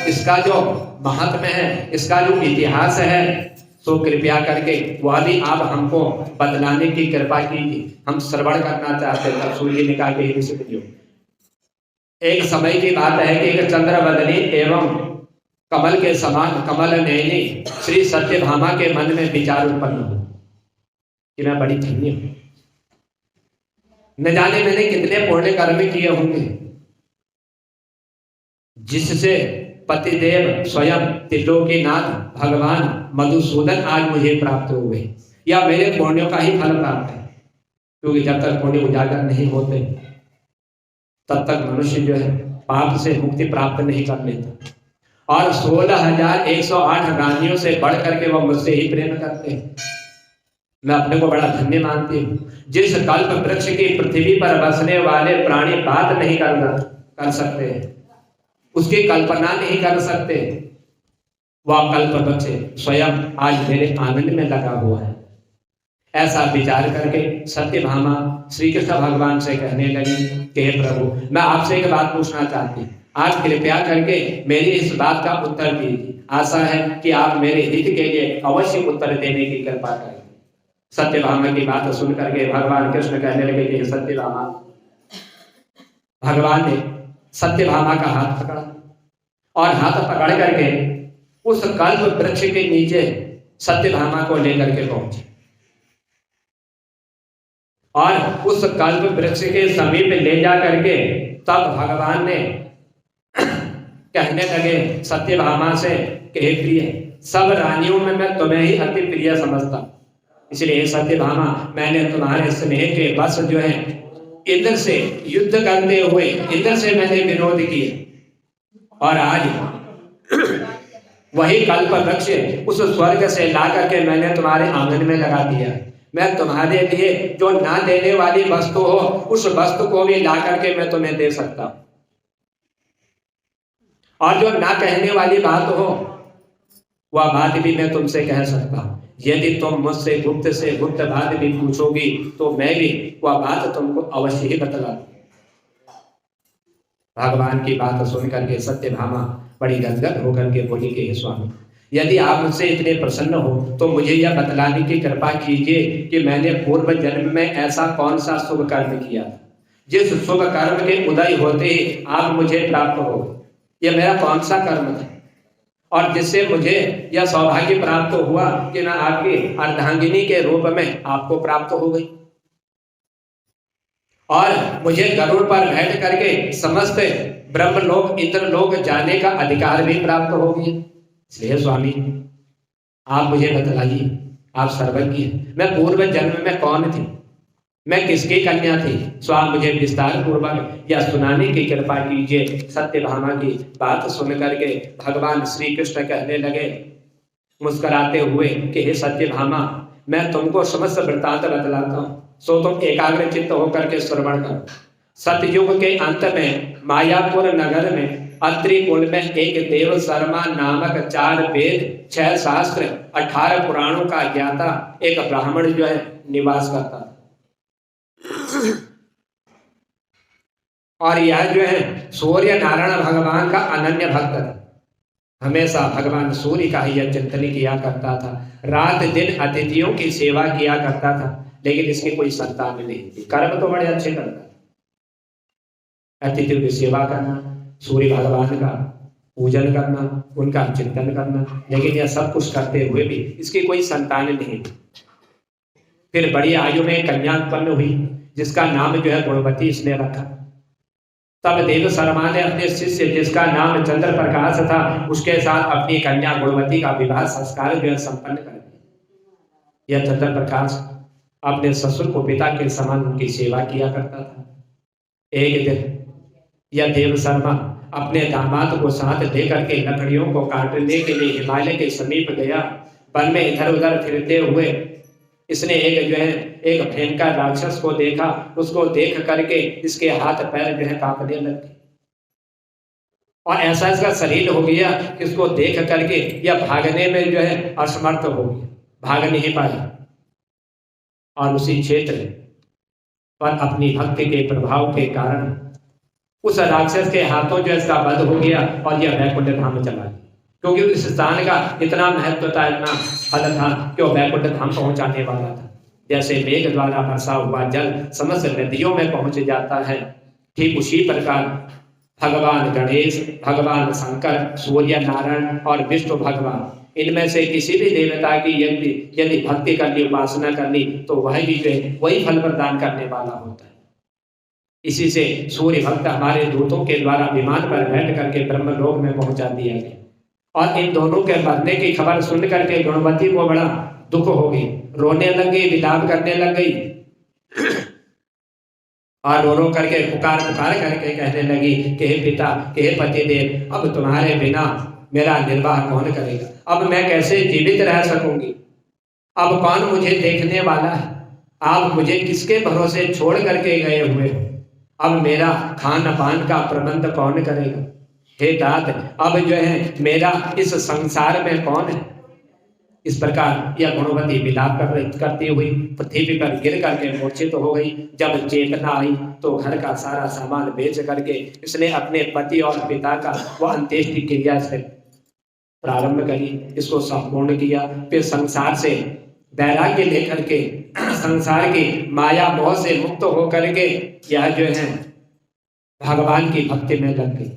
इसका जो महात्म्य है, इसका जो इतिहास है, तो कृपया करके वह भी आप हमको बतलाने की कृपा कीजिए। हम श्रवण करना चाहते हैं। सूर्य निकाल के ही वीडियो। एक समय की बात है कि एक चंद्रवदनी एवं कमल के समान कमल नयनी श्री सत्यभामा के मन में विचार उत्पन्न हुआ कि मैं बड़ी धन्य हूं, न जाने मैंने कितने पुण्य कर्म किए होंगे जिससे पतिदेव स्वयं त्रिलोकीनाथ भगवान मधुसूदन आज मुझे प्राप्त हुए, या मेरे पुण्यों का ही फल प्राप्त है। क्योंकि जब तक पुण्य उजागर नहीं होते तब तक मनुष्य जो है पाप से मुक्ति प्राप्त नहीं कर लेता। और 16,108 रानियों से बढ़ करके वह मुझसे ही प्रेम करते हैं। मैं अपने को बड़ा धन्य मानती हूँ। जिस कल्प वृक्ष की पृथ्वी पर बसने वाले प्राणी बात नहीं कर सकते, उसकी कल्पना नहीं कर सकते, वह कल्प वृक्ष स्वयं आज मेरे आनंद में लगा हुआ है। ऐसा विचार करके सत्यभामा श्री कृष्ण भगवान से कहने लगी कि हे प्रभु, मैं आपसे एक बात पूछना चाहती हूँ, आप कृपया करके मेरी इस बात का उत्तर दीजिए। आशा है कि आप मेरे हित के लिए अवश्य उत्तर देने की कृपा करें। सत्यभामा की बात सुन करके भगवान कृष्ण कहने लगे कि सत्यभामा, भगवान ने सत्यभामा का हाथ पकड़ा और हाथ पकड़ करके उस कल्प वृक्ष के नीचे सत्यभामा को लेकर के पहुंचे और उस कल्प वृक्ष के समीप ले जा करके तब भगवान ने कहने लगे सत्यभामा से कि हे प्रिय, सब रानियों में मैं तुम्हें ही अति प्रिय समझता, इसलिए सत्यभामा मैंने तुम्हारे स्नेह के बस जो है इंद्र से युद्ध करते हुए इंद्र से मैंने विरोध किए और आज वही कल्प वृक्ष उस स्वर्ग से ला करके मैंने तुम्हारे आंगन में लगा दिया। मैं तुम्हारे लिए जो ना देने वाली वस्तु हो उस वस्तु को भी ला करके मैं तुम्हें दे सकता हूं, और जो ना कहने वाली बात हो वह बात भी मैं तुमसे कह सकता हूं। यदि तुम मुझसे गुप्त से गुप्त बात भी पूछोगी तो मैं भी वह बात तुमको अवश्य ही बतला दूं। भगवान की बात सुन करके सत्यभामा बड़ी गदगद होकर के बोली कि स्वामी, यदि आप मुझसे इतने प्रसन्न हो तो मुझे यह बतलाने की कृपा कीजिए कि मैंने पूर्व जन्म में ऐसा कौन सा शुभ कर्म किया जिस शुभ कर्म के उदय होते ही आप मुझे प्राप्त हो। यह मेरा कौन सा कर्म था और जिससे मुझे यह सौभाग्य प्राप्त हुआ कि मैं आपकी अर्धांगिनी के रूप में आपको प्राप्त हो गई और मुझे गरुड़ पर बैठ करके समस्त ब्रह्मलोक इंद्रलोक जाने का अधिकार भी प्राप्त हो गया। इसलिए स्वामी, आप मुझे बतलाइए, आप सर्वज्ञ हैं, मैं पूर्व जन्म में कौन थी, मैं किसकी कन्या थी, सो आप मुझे विस्तार पूर्वक या सुनाने की कृपा कीजिए। सत्यभामा की बात सुन करके भगवान श्री कृष्ण कहने लगे मुस्कुराते हुए कि हे सत्यभामा, मैं तुमको समस्त वृत्तांत बतलाता हूँ, सो तुम एकाग्र चित्त होकर के श्रवण करो। सतयुग के अंत में मायापुर नगर में अत्रि कुल में एक देव शर्मा नामक 4 वेद 6 शास्त्र 18 पुराणों का ज्ञाता एक ब्राह्मण जो है निवास करता था। और यह जो है सूर्य नारायण भगवान का अनन्य भक्त था। हमेशा भगवान सूर्य का ही यह चिंतन किया करता था, रात दिन अतिथियों की सेवा किया करता था, लेकिन इसकी कोई संतान नहीं थी। कर्म तो बड़े अच्छे करता था, अतिथियों की सेवा करना, सूर्य भगवान का पूजन करना, उनका चिंतन करना, लेकिन यह सब कुछ करते हुए भी इसकी कोई संतान नहीं थी। फिर बड़ी आयु में कन्या उत्पन्न हुई जिसका नाम जो है गुणवती इसने रखा। तब देव शर्मा ने अपने शिष्य जिसका नाम चंद्र प्रकाश था उसके साथ अपनी कन्या गुणवती का विवाह संस्कार जो है संपन्न कर दिया। यह चंद्र प्रकाश अपने ससुर को पिता के समान उनकी सेवा किया करता था। एक दिन यह देव शर्मा अपने दामाद को साथ लेकर के लकड़ियों को काटने के लिए हिमालय के समीप गया। वन में इधर उधर फिरते हुए इसने एक जो है एक भयंकर राक्षस को देखा। उसको देख करके इसके हाथ पैर जो है कांपने लगे और ऐसा इसका शरीर हो गया कि इसको देख करके यह भागने में जो है असमर्थ हो गया, भाग नहीं पाया। और उसी क्षेत्र पर अपनी भक्ति के प्रभाव के कारण उस राक्षस के हाथों जो इसका वध हो गया और यह वैकुंठ धाम में चला गया, क्योंकि उस स्थान का इतना महत्व था, इतना फल था कि वो वैकुंठ धाम पहुंचाने वाला था। जैसे मेघ द्वारा बरसा हुआ जल समस्त नदियों में पहुंच जाता है, ठीक उसी प्रकार भगवान गणेश, भगवान शंकर, सूर्य नारायण और विष्णु भगवान, इनमें से किसी भी देवता की यदि भक्ति करनी, उपासना करनी, तो वह भी जो है वही फल प्रदान करने वाला होता है। इसी से सूर्य भक्त हमारे दूतों के द्वारा विमान पर बैठ करके ब्रह्मलोक में पहुंचा दिया गया, और इन दोनों के मरने की खबर सुन करके गुणवती को बड़ा दुख हो गई, रोने लग गई, विलाप करने लग गई और रो रो करके पुकार पुकार करके कहने लगी कि हे पिता, कि हे पतिदेव, अब तुम्हारे बिना मेरा निर्वाह कौन करेगा? अब मैं कैसे जीवित रह सकूंगी? अब कौन मुझे देखने वाला है? आप मुझे किसके भरोसे छोड़ करके गए हुए हो? अब मेरा खान पान का प्रबंध कौन करेगा? हे तात, अब जो है मेरा इस संसार में कौन है? इस प्रकार यह गुणवती विलाप करती हुई पृथ्वी पर गिर करके मूर्छित हो गई। जब चेतना आई तो घर का सारा सामान बेच करके इसने अपने पति और पिता का वह अंत्येष्टि क्रिया से प्रारंभ करी, इसको संपूर्ण किया। फिर संसार से वैराग्य लेकर के, संसार की माया मोह से मुक्त होकर के यह जो है भगवान की भक्ति में लग गई।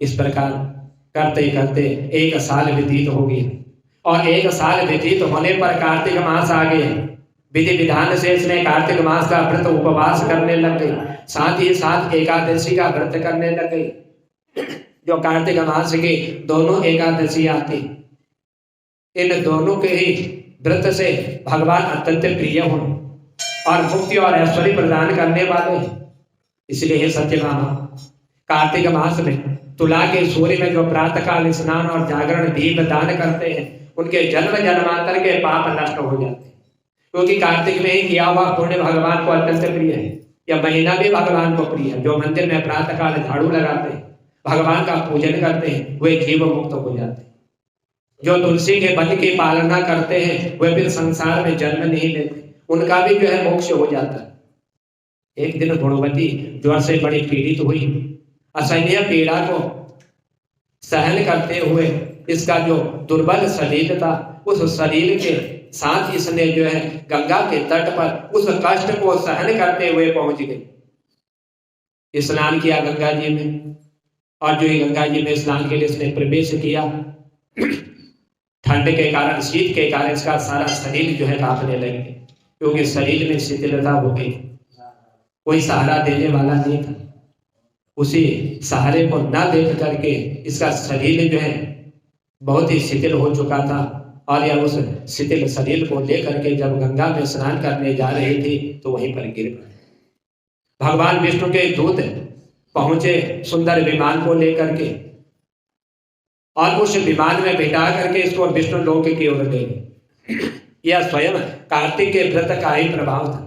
इस प्रकार करते करते 1 साल व्यतीत हो गया, और 1 साल व्यतीत होने पर कार्तिक मास आ गया। विधि विधान से इसने कार्तिक मास का व्रत उपवास करने लग गई, साथ ही साथ एकादशी का व्रत करने लग गई। जो कार्तिक मास की दोनों एकादशी आती, इन दोनों के ही व्रत से भगवान अत्यंत प्रिय हो और मुक्ति और ऐश्वर्य प्रदान करने वाले। इसलिए सत्यभामा, कार्तिक मास में तुला के सूर्य में जो प्रातः काल स्नान और जागरण दीप दान करते हैं, उनके जन्म जन्मांतर के पाप नष्ट हो जाते हैं, क्योंकि कार्तिक में ही किया हुआ पुण्य भगवान को अत्यंत प्रिय है। यह महीना भी भगवान को प्रिय है। जो मंदिर में प्रातः काल झाड़ू लगाते हैं, भगवान का पूजन करते हैं, वे जीव मुक्त हो जाते हैं। जो तुलसी के वन की पालना करते हैं, वे फिर संसार में जन्म नहीं लेते, उनका भी जो है मोक्ष हो जाता है। एक दिन गुणवती ज्वर से बड़ी पीड़ित हुई। असह्य पीड़ा को सहन करते हुए इसका जो दुर्बल शरीर था, उस शरीर के साथ इसने जो है गंगा के तट पर उस कष्ट को सहन करते हुए पहुंच गई। स्नान किया गंगा जी में, और जो गंगा जी में स्नान के लिए इसने प्रवेश किया, ठंड के कारण, शीत के कारण इसका सारा शरीर जो है कांपने लगे, क्योंकि शरीर में शिथिलता हो गई। कोई सहारा देने वाला नहीं था। उसी सहारे को ना देख करके इसका शरीर जो है बहुत ही शिथिल हो चुका था, और यह उस शिथिल शरीर को लेकर के जब गंगा में स्नान करने जा रही थी तो वहीं पर गिर पड़े। भगवान विष्णु के दूत पहुंचे सुंदर विमान को लेकर के, और उस विमान में बिठा करके इसको विष्णु लोक की ओर ले गए। यह स्वयं कार्तिक के व्रत का ही प्रभाव था,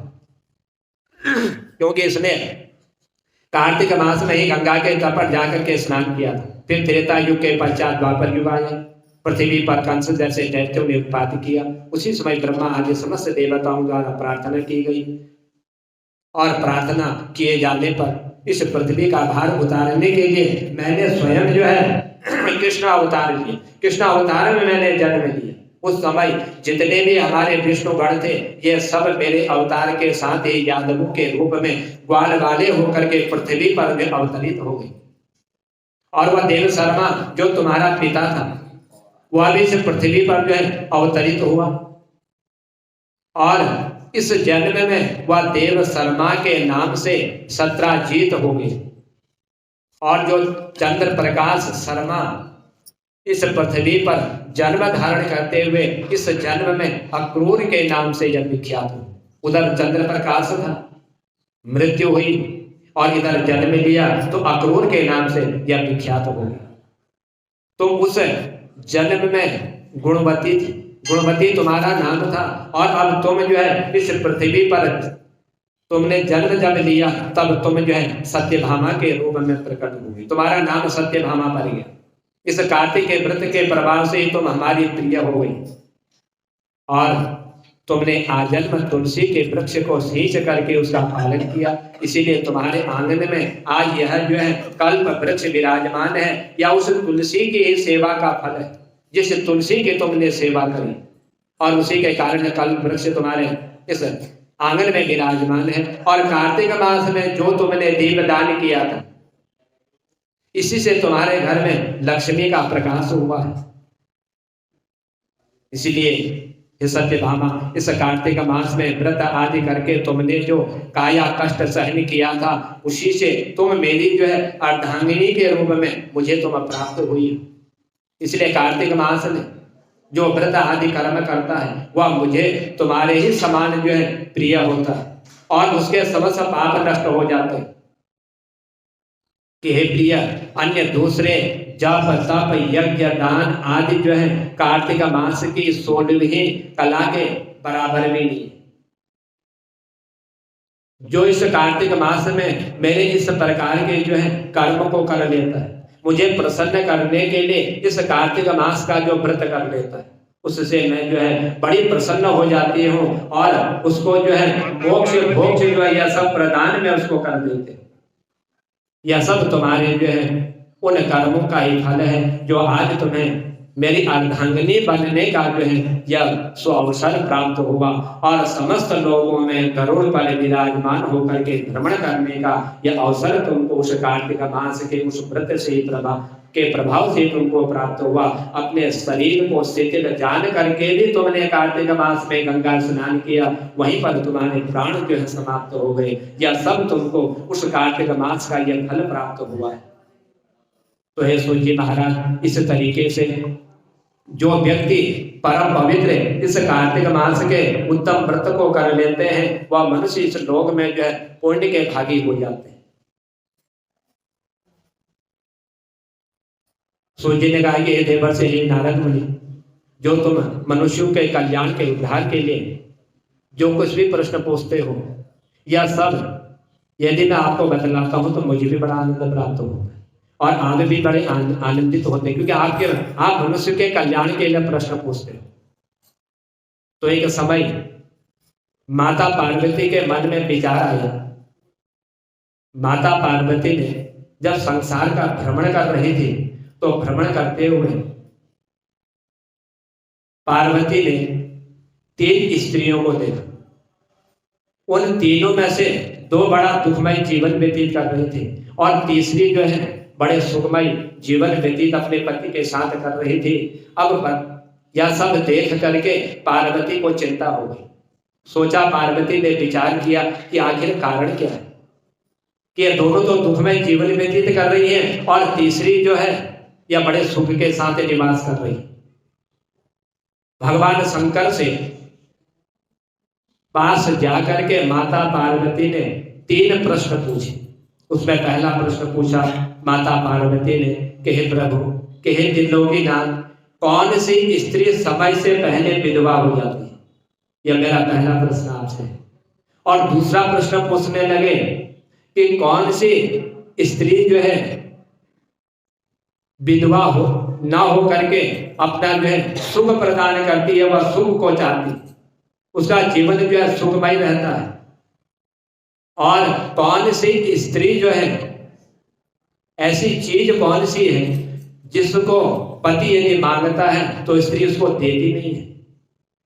क्योंकि इसने कार्तिक मास में ही गंगा के तट पर जाकर के स्नान किया था। फिर त्रेता युग के पश्चात द्वापर युग आया, पृथ्वी पर कंस जैसे दैत्यों ने उत्पात किया। उसी समय ब्रह्मा आदि समस्त देवताओं द्वारा प्रार्थना की गई, और प्रार्थना किए जाने पर इस पृथ्वी का भार उतारने के लिए मैंने स्वयं जो है कृष्ण अवतार लिए। कृष्ण अवतार में मैंने जन्म लिया। उस समय जितने भी हमारे विष्णुगण थे, ये सब मेरे अवतार के साथ ही यादवों के रूप में ग्वाल वाले होकर के पृथ्वी पर में अवतरित हो गए। और वह देव शर्मा जो तुम्हारा पिता था, वह भी इस पृथ्वी पर जो है अवतरित हुआ, और इस जन्म में वह देव शर्मा के नाम से सत्राजीत हो गए। और जो चंद्र प्रकाश शर्मा इस पृथ्वी पर जन्म धारण करते हुए इस जन्म में अक्रूर के नाम से जब विख्यात हो। उधर चंद्र प्रकाश था, मृत्यु हुई, और इधर जन्म लिया तो अक्रूर के नाम से यह विख्यात हो गया। तो उस जन्म में गुणवती थी, गुणवती तुम्हारा नाम था, और अब तुम जो है इस पृथ्वी पर तुमने जन्म जब लिया तब तुम जो है सत्यभामा के रूप में प्रकट हुई। तुम्हारा नाम सत्यभामा पड़ गया। इस कार्तिक के व्रत के प्रभाव से ही तुम हमारी प्रिय हो गई, और तुमने आजन्म तुलसी के वृक्ष को सींच करके उसका पालन किया, इसीलिए तुम्हारे आंगन में आज यह जो है कल्प वृक्ष विराजमान है। या उस तुलसी की ही सेवा का फल है, जिस तुलसी की तुमने सेवा करी और उसी के कारण कल्प वृक्ष तुम्हारे इस आंगन में विराजमान है। और कार्तिक मास में जो तुमने दीपदान किया था, इसी से तुम्हारे घर में लक्ष्मी का प्रकाश हुआ है। इसलिए हे सत्यभामा, इस कार्तिक मास में व्रत आदि करके तुमने जो काया कष्ट सहन किया था, उसी से तुम मेरी जो है अर्धांगिनी के रूप में मुझे तुम प्राप्त हुई। इसलिए कार्तिक मास में जो व्रत आदि कर्म करता है वह मुझे तुम्हारे ही समान जो है प्रिय होता है, और उसके समस्त पाप नष्ट हो जाते हैं। कि हे प्रिय, अन्य दूसरे जप तप यज्ञ दान आदि जो है कार्तिक मास की 16वीं कला के बराबर भी नहीं। जो इस कार्तिक मास में मेरे इस प्रकार के जो है कर्म को कर लेता है, मुझे प्रसन्न करने के लिए इस कार्तिक मास का जो व्रत कर लेता है, उससे मैं जो है बड़ी प्रसन्न हो जाती हूँ, और उसको जो है मोक्ष भोक्ष जो है यह सब प्रदान में उसको कर देते। यह सब तुम्हारे जो है उन कर्मों का ही फल है, जो आज तुम्हें मेरी अर्धांगिनी बनने का जो है यह सुअवसर प्राप्त हुआ, और समस्त लोगों में गरुड़ पर विराजमान होकर के भ्रमण करने का यह अवसर तुमको उस कार्तिक मास के उस व्रत से प्रभाव से तुमको प्राप्त हुआ। अपने शरीर को शिथिल जान करके भी तुमने कार्तिक मास में गंगा स्नान किया, वहीं पर तुम्हारे प्राण जो है समाप्त हो गए। यह सब तुमको उस कार्तिक मास का यह फल प्राप्त हुआ है। तो हे सूर्य महाराज, इस तरीके से जो व्यक्ति परम पवित्र इस कार्तिक मास के उत्तम व्रत को कर लेते हैं, वह मनुष्य इस लोक में जो है पुण्य के भागी हो जाते हैं। सूर्य ने कहा कि हे देवर से, हे नारद मुनि, जो तुम मनुष्यों के कल्याण के उद्धार के लिए जो कुछ भी प्रश्न पूछते हो, यह सब यदि मैं आपको बतलाता हूं तो मुझे भी बड़ा आनंद प्राप्त होगा, और आप भी बड़े आनंदित होते हैं, क्योंकि आप मनुष्य के कल्याण के लिए प्रश्न पूछते हो। तो एक समय माता पार्वती के मन में विचार आया। माता पार्वती ने जब संसार का भ्रमण कर रही थी, तो भ्रमण करते हुए पार्वती ने 3 स्त्रियों को देखा। उन तीनों में से 2 बड़ा दुखमय जीवन व्यतीत कर रही थी, और तीसरी जो है बड़े सुखमय जीवन व्यतीत अपने पति के साथ कर रही थी। अब यह सब देख करके पार्वती को चिंता हो गई। सोचा, पार्वती ने विचार किया कि आखिर कारण क्या है कि ये दोनों तो दुखमय जीवन व्यतीत कर रही हैं, और तीसरी जो है यह बड़े सुख के साथ निवास कर रही। भगवान शंकर से पास जाकर के माता पार्वती ने 3 प्रश्न पूछे। उसमें पहला प्रश्न पूछा माता पार्वती ने कि हे प्रभु, कि हे त्रिलोकीनाथ, कौन सी स्त्री समय से पहले विधवा हो जाती है? यह मेरा पहला प्रश्न आपसे है। और दूसरा प्रश्न पूछने लगे कि कौन सी स्त्री जो है विधवा हो ना हो करके अपना जो है सुख प्रदान करती है, वह सुख को चाहती, उसका जीवन जो है सुखमय रहता है। और कौन सी स्त्री जो है, ऐसी चीज कौन सी है जिसको पति यदि मांगता है तो स्त्री उसको देती नहीं है?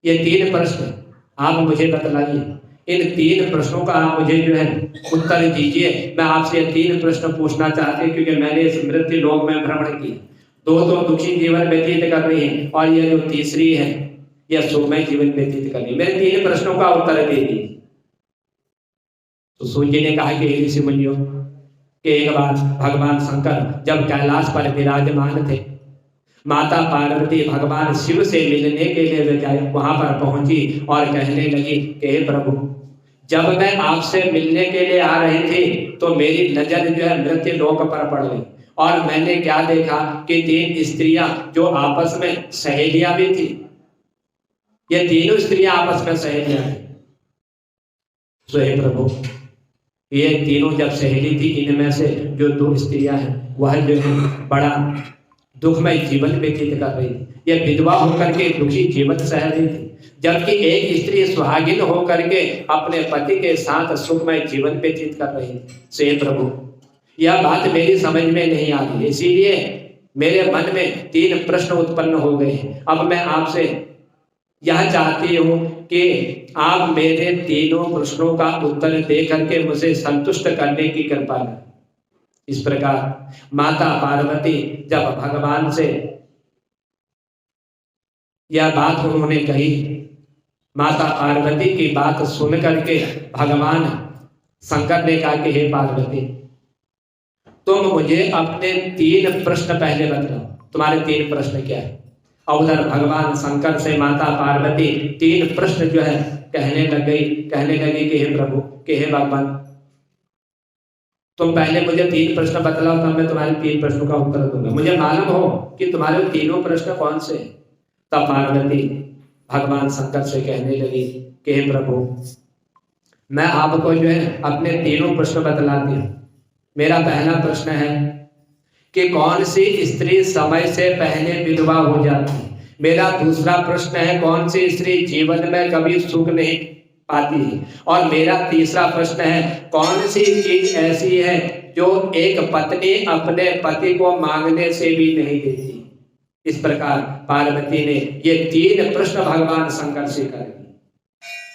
ये 3 प्रश्न आप मुझे बतलाइए। इन 3 प्रश्नों का आप मुझे जो है उत्तर दीजिए। मैं आपसे 3 प्रश्न पूछना चाहती हूँ, क्योंकि मैंने इस मृत्यु लोक में भ्रमण किया। 2 तो दुखी जीवन व्यतीत कर रही है, और यह जो तीसरी है यह सुखमय जीवन व्यतीत कर रही है। मेरे 3 प्रश्नों का उत्तर दे दीजिए। तो सूर्य ने कहा कि ऋषि मुनियों, कि एक बार भगवान शंकर जब कैलाश पर विराजमान थे, माता पार्वती भगवान शिव से मिलने के लिए वहां पर पहुंची और कहने लगी कि हे प्रभु, जब मैं आपसे मिलने के लिए आ रही थी तो मेरी नजर जो है मृत्यु लोक पर पड़ गई, और मैंने क्या देखा कि 3 स्त्रियां जो आपस में सहेलियां भी थी, ये तीनों स्त्रियां आपस में सहेलियां थी। तो हे प्रभु, ये तीनों जब सहेली थी, इनमें से जो 2 स्त्रियां हैं वह जो है बड़ा दुखमय जीवन व्यतीत कर रही थी, यह विधवा होकर के दुखी जीवन सह रही थी, जबकि एक स्त्री सुहागिन होकर के अपने पति के साथ सुखमय जीवन व्यतीत कर रही थी। से प्रभु, यह बात मेरी समझ में नहीं आ रही, इसीलिए मेरे मन में 3 प्रश्न उत्पन्न हो गए हैं। अब मैं आपसे यह चाहती हूं कि आप मेरे तीनों प्रश्नों का उत्तर दे करके मुझे संतुष्ट करने की कृपा करें। इस प्रकार माता पार्वती जब भगवान से यह बात उन्होंने कही, माता पार्वती की बात सुन करके भगवान शंकर ने कहा कि हे पार्वती, तुम मुझे अपने 3 प्रश्न पहले बतलाओ, तुम्हारे 3 प्रश्न क्या है। और उधर भगवान शंकर से माता पार्वती 3 प्रश्न जो है कहने लगी कि हे प्रभु, कि हे भगवान, तुम पहले मुझे 3 प्रश्न बतलाओ, तब मैं तुम्हारे 3 प्रश्नों का उत्तर दूंगा। मुझे मालूम हो कि तुम्हारे तीनों प्रश्न कौन से। तब पार्वती भगवान शंकर से कहने लगी कि हे प्रभु, मैं आपको जो है अपने तीनों प्रश्न बतलाती हूँ। मेरा पहला प्रश्न है कि कौन सी स्त्री समय से पहले विधवा हो जाती है। मेरा दूसरा प्रश्न है कौन सी स्त्री जीवन में कभी सुख नहीं पाती है। और मेरा तीसरा प्रश्न है कौन सी चीज ऐसी है जो एक पत्नी अपने पति को मांगने से भी नहीं देती। इस प्रकार पार्वती ने ये 3 प्रश्न भगवान शंकर से कर दिए।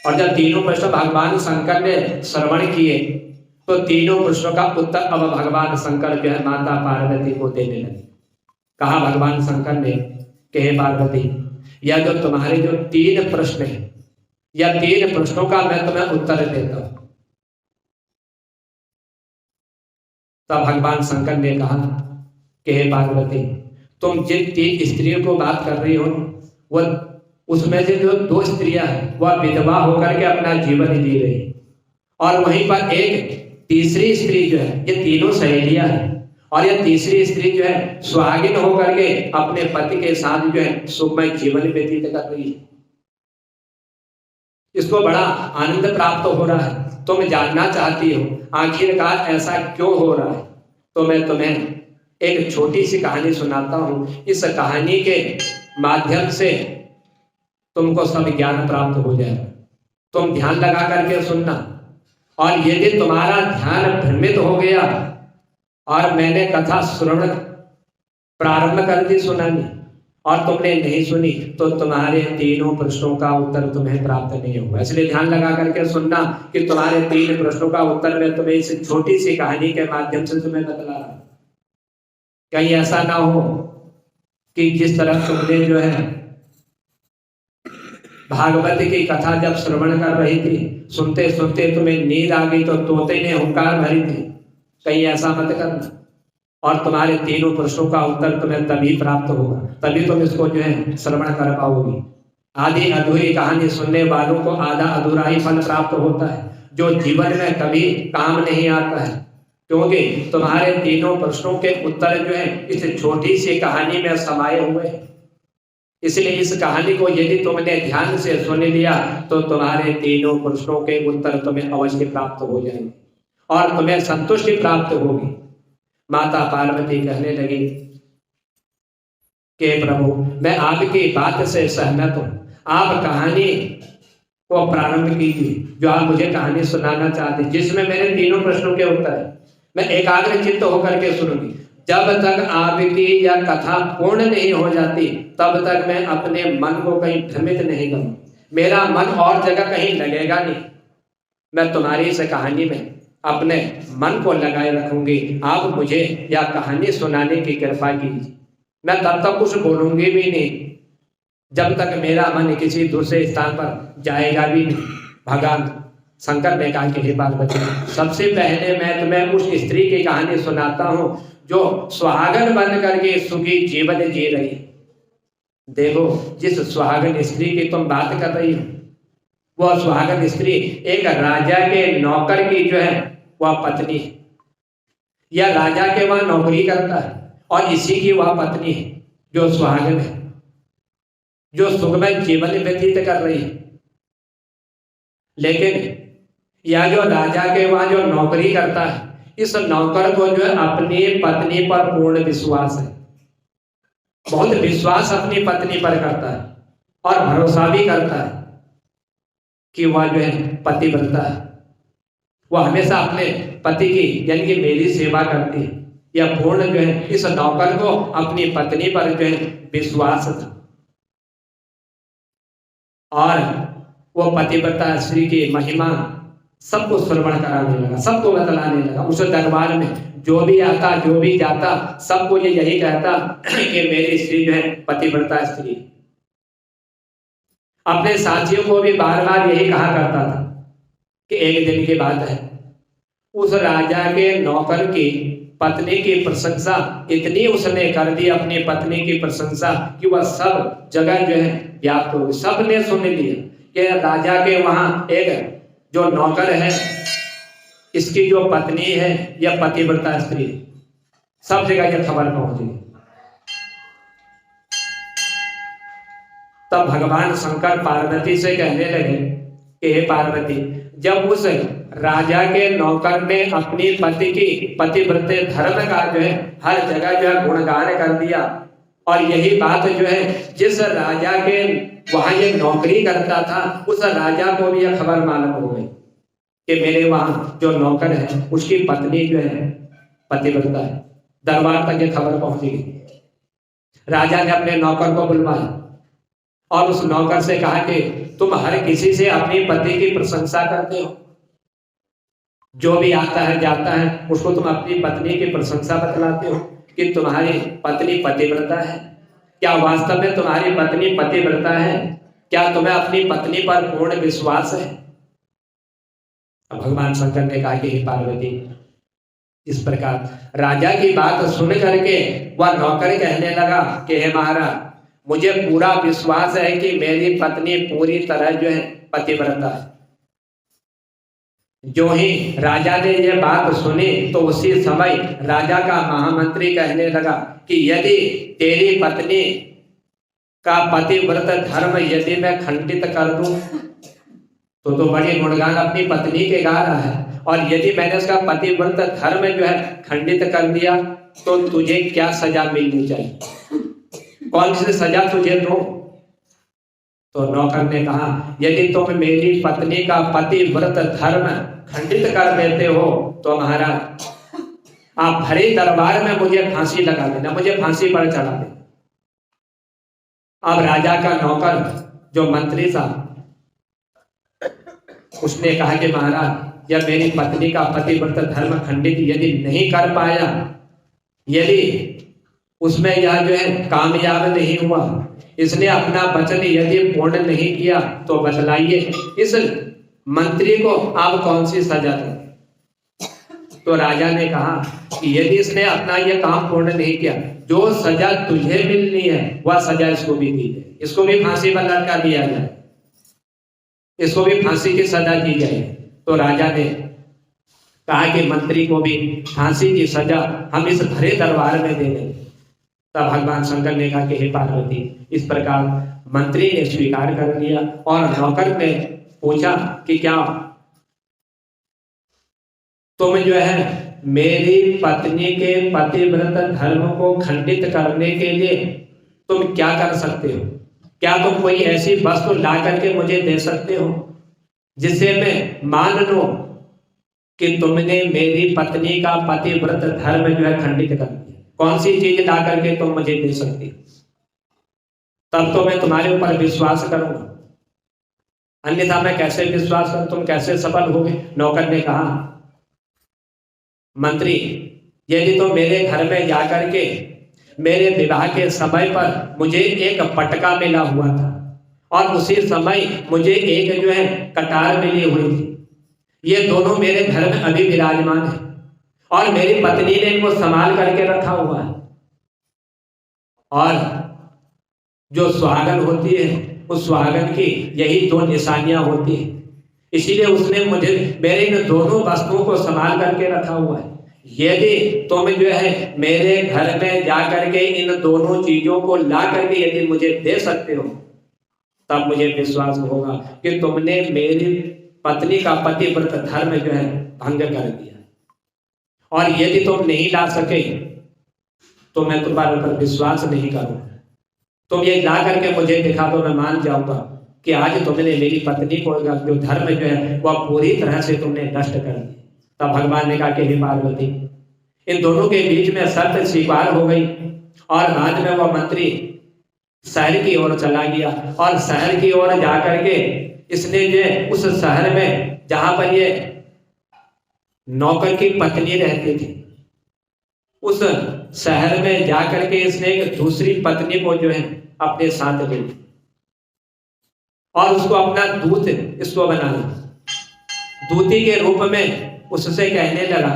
और जब तीनों प्रश्न भगवान शंकर ने श्रवण किए तो तीनों प्रश्नों का उत्तर अब भगवान शंकर जो है माता पार्वती को देने लगे। कहा भगवान शंकर ने कि हे पार्वती, यह जो तुम्हारे जो 3 प्रश्न है, या 3 प्रश्नों का मैं तुम्हें उत्तर देता हूं। तब भगवान शंकर ने कहा कि हे पार्वती, तुम जिन 3 स्त्रियों को बात कर रही हो, वह उसमें से जो 2 स्त्रियां हैं वह विधवा होकर के अपना जीवन जी रही, और वहीं पर एक तीसरी स्त्री जो है, ये तीनों सहेलियां हैं, और ये तीसरी स्त्री जो है सुहागिन होकर के अपने पति के साथ जो है सुखमय जीवन व्यतीत कर रही है। इसको बड़ा आनंद प्राप्त हो रहा है। तुम जानना चाहती हो आखिरकार ऐसा क्यों हो रहा है, तो मैं तुम्हें एक छोटी सी कहानी सुनाता हूं। इस कहानी के माध्यम से तुमको सब ज्ञान प्राप्त हो जाएगा। तुम ध्यान लगा करके सुनना, और यदि तुम्हारा ध्यान भ्रमित हो गया और मैंने कथा श्रवण प्रारंभ कर दी सुनानी और तुमने नहीं सुनी, तो तुम्हारे तीनों प्रश्नों का उत्तर तुम्हें प्राप्त नहीं होगा। इसलिए ध्यान लगा करके सुनना कि तुम्हारे 3 प्रश्नों का उत्तर मैं तुम्हें इस छोटी सी कहानी के माध्यम से तुम्हें बतला रहा हूं। कहीं ऐसा ना हो कि जिस तरह तुमने जो है भागवत की कथा जब श्रवण कर रही थी, सुनते सुनते तुम्हें नींद आ गई तो तोते ने हुंकार भरी थी। कहीं ऐसा मत करना। और तुम्हारे 3 प्रश्नों का उत्तर तुम्हें तभी प्राप्त होगा, तभी तुम इसको जो है श्रवण कर पाओगी। आधी अधूरी कहानी सुनने वालों को आधा अधूरा ही फल प्राप्त होता है, जो जीवन में कभी काम नहीं आता है, क्योंकि तुम्हारे 3 प्रश्नों के उत्तर जो है इस छोटी सी कहानी में समाये हुए हैं। इसलिए इस कहानी को यदि तुमने ध्यान से सुन लिया तो तुम्हारे 3 प्रश्नों के उत्तर तुम्हें अवश्य प्राप्त हो जाएंगे और तुम्हें संतुष्टि प्राप्त होगी। माता पार्वती कहने लगी कि प्रभु, मैं आपकी बात से सहमत हूं, आप कहानी को प्रारंभ कीजिए जो आप मुझे कहानी सुनाना चाहते, जिसमें मेरे 3 प्रश्नों के उत्तर है। मैं एकाग्र चित्त होकर के सुनूंगी। जब तक आपकी यह कथा पूर्ण नहीं हो जाती तब तक मैं अपने मन को कहीं भ्रमित नहीं करूं। मेरा मन और जगह कहीं लगेगा नहीं। मैं तुम्हारी इस कहानी में अपने मन को लगाए रखूंगी। आप मुझे यह कहानी सुनाने की कृपा कीजिए। मैं तब तक कुछ बोलूंगी भी नहीं जब तक मेरा मन किसी दूसरे स्थान पर जाएगा भी नहीं। भगवान शंकर ने कहा कि हे पार्वती, सबसे पहले मैं तुम्हें उस स्त्री की कहानी सुनाता हूं जो सुहागन बन करके सुखी जीवन जी रही। देखो, जिस सुहागन स्त्री की तुम बात कर रही हो, वह सुहागन स्त्री एक राजा के नौकर की जो है वह पत्नी है। यह राजा के वहां नौकरी करता है और इसी की वह पत्नी है जो सुहागन है, जो सुखमय जीवन व्यतीत कर रही है। लेकिन यह जो राजा के वहां जो नौकरी करता है, इस नौकर को जो है अपनी पत्नी पर पूर्ण विश्वास है। बहुत विश्वास अपनी पत्नी पर करता है और भरोसा भी करता है कि वह जो है पतिव्रता है, वह हमेशा अपने पति की यानी कि मेरी सेवा करती है। यह पूर्ण जो है इस नौकर को अपनी पत्नी पर जो है विश्वास था और वो पतिव्रता स्त्री की महिमा सबको श्रवण कराने लगा, सबको बतलाने लगा। उस दरबार में जो भी आता जो भी जाता सबको ये यही कहता कि मेरी स्त्री जो है पतिव्रता स्त्री। अपने साथियों को भी बार बार यही कहा करता था कि एक दिन की बात है, उस राजा के नौकर की पत्नी की प्रशंसा इतनी उसने कर दी, अपनी पत्नी की प्रशंसा, कि वह सब जगह जो है व्याप्त हो गई। सबने सुन लिया कि राजा के वहां एक जो नौकर है इसकी जो पत्नी है यह पतिव्रता स्त्री है। सब जगह यह खबर पहुंच गई। तब भगवान शंकर पार्वती से कहने लगे कि हे पार्वती, जब उस राजा के नौकर ने अपनी पति की पतिव्रते धर्म का जो है हर जगह जो है गुणगान कर दिया, और यही बात जो है जिस राजा के वहां ये नौकरी करता था उस राजा को भी यह खबर मालूम हो गई कि मेरे वहां जो नौकर है उसकी पत्नी जो है पतिव्रता है। दरबार तक ये खबर पहुंच गई। राजा ने अपने नौकर को बुलवाया और उस नौकर से कहा कि तुम हर किसी से अपनी पति की प्रशंसा करते हो, जो भी आता है जाता है उसको तुम अपनी पत्नी की प्रशंसा बतलाते हो कि तुम्हारी पत्नी पतिव्रता है। क्या वास्तव में तुम्हारी पत्नी पतिव्रता है? क्या तुम्हें अपनी पत्नी पर पूर्ण विश्वास है? भगवान शंकर ने कहा कि हे पार्वती, इस प्रकार राजा की बात सुन करके वह नौकर कहने लगा कि हे महाराज, मुझे पूरा विश्वास है कि मेरी पत्नी पूरी तरह जो है पतिव्रता है। जो ही राजा ने यह बात सुनी तो उसी समय राजा का महामंत्री कहने लगा कि यदि तेरी पत्नी का पतिव्रत धर्म यदि मैं खंडित कर दूं तो बड़ी गुणगान अपनी पत्नी के गा रहा है, और यदि मैंने उसका पतिव्रत धर्म जो है खंडित कर दिया तो तुझे क्या सजा मिलनी चाहिए, कौन सी सजा तुझे दो? तो नौकर ने कहा, यदि तुम मेरी पत्नी का पतिव्रत धर्म खंडित कर देते हो तो महाराज आप भरे दरबार में मुझे फांसी लगा देना, मुझे फांसी पर चढ़ा देना। अब राजा का नौकर जो मंत्री था उसने कहा कि महाराज, जब मेरी पत्नी का पतिव्रत धर्म खंडित यदि नहीं कर पाया, यदि उसमें यह जो है कामयाब नहीं हुआ, इसने अपना वचन यदि पूर्ण नहीं किया, तो बतलाइए इस मंत्री को आप कौन सी सजा दें? तो राजा ने कहा कि यदि इसने अपना यह काम पूर्ण नहीं किया, जो सजा तुझे मिलनी है वह सजा इसको भी दी जाए, इसको भी फांसी पर लटका दिया जाए, इसको भी फांसी की सजा दी जाए। तो राजा ने कहा कि मंत्री को भी फांसी की सजा हम इस भरे दरबार में दे देंगे। तब भगवान शंकर ने कहा कि हे पार्वती, इस प्रकार मंत्री ने स्वीकार कर लिया और नौकर ने पूछा कि क्या तुम जो है मेरी पत्नी के पतिव्रत धर्म को खंडित करने के लिए तुम क्या कर सकते हो? क्या तुम कोई ऐसी वस्तु ला करके मुझे दे सकते हो जिससे मैं मान लूं कि तुमने मेरी पत्नी का पतिव्रत धर्म जो है खंडित कर दिया? कौन सी चीज ला करके तुम मुझे दे सकती हो? तब तो मैं तुम्हारे ऊपर विश्वास करूंगा, अन्यथा मैं कैसे विश्वास करूं? तुम कैसे सफल होगे? नौकर ने कहा, मंत्री, यदि तो मेरे घर में जाकर के मेरे विवाह के समय पर मुझे एक पटका मिला हुआ था और उसी समय मुझे एक जो है कटार मिली हुई थी, ये दोनों मेरे घर में अभी विराजमान है और मेरी पत्नी ने इनको संभाल करके रखा हुआ है, और जो सुहागन होती है उस सुहागन की यही दो निशानियां होती है, इसीलिए उसने मुझे मेरे इन दोनों वस्तुओं को संभाल करके रखा हुआ है। यदि तुम जो है मेरे घर में जाकर के इन दोनों चीजों को ला करके यदि मुझे दे सकते हो, तब मुझे विश्वास होगा कि तुमने मेरी पत्नी का पतिव्रत धर्म जो है भंग कर दिया, और यदि तुम नहीं ला सके तो मैं तुम्हारे ऊपर विश्वास नहीं करूंगा। तुम ये ला करके मुझे दिखा दो, मैं मान जाऊंगा कि आज तुमने मेरी पत्नी को जो धर्म जो है वह पूरी तरह से तुमने नष्ट कर दिया। तब भगवान ने कहा कि हे पार्वती, इन दोनों के बीच में शर्त स्वीकार हो गई और बाद में वह मंत्री शहर की ओर चला गया और शहर की ओर जाकर के इसने जो उस शहर में जहां पर ये नौकर की पत्नी रहती थी, उस शहर में जाकर के इसने एक दूसरी पत्नी को जो है अपने साथ ले ली और उसको अपना दूत इसको बना लिया। दूती के रूप में उससे कहने लगा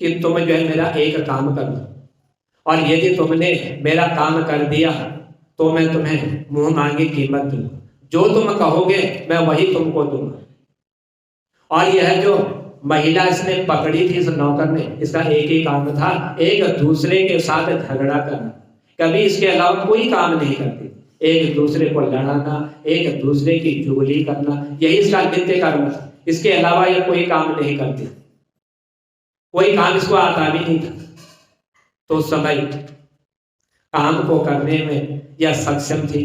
कि तुम जो है मेरा एक काम कर दो और यदि तुमने मेरा काम कर दिया तो मैं तुम्हें मुंह मांगी कीमत दूंगा, जो तुम कहोगे मैं वही तुमको दूंगा। और यह जो महिला इसने पकड़ी थी इस नौकर ने, इसका एक ही काम था, एक दूसरे के साथ झगड़ा करना, कभी इसके अलावा कोई काम नहीं करती। एक दूसरे को लड़ाना, एक दूसरे की चुगली करना, यही इसका नित्य कर्म था। इसके अलावा यह कोई काम नहीं करती, कोई काम इसको आता भी नहीं था। तो समय काम को करने में यह सक्षम थी।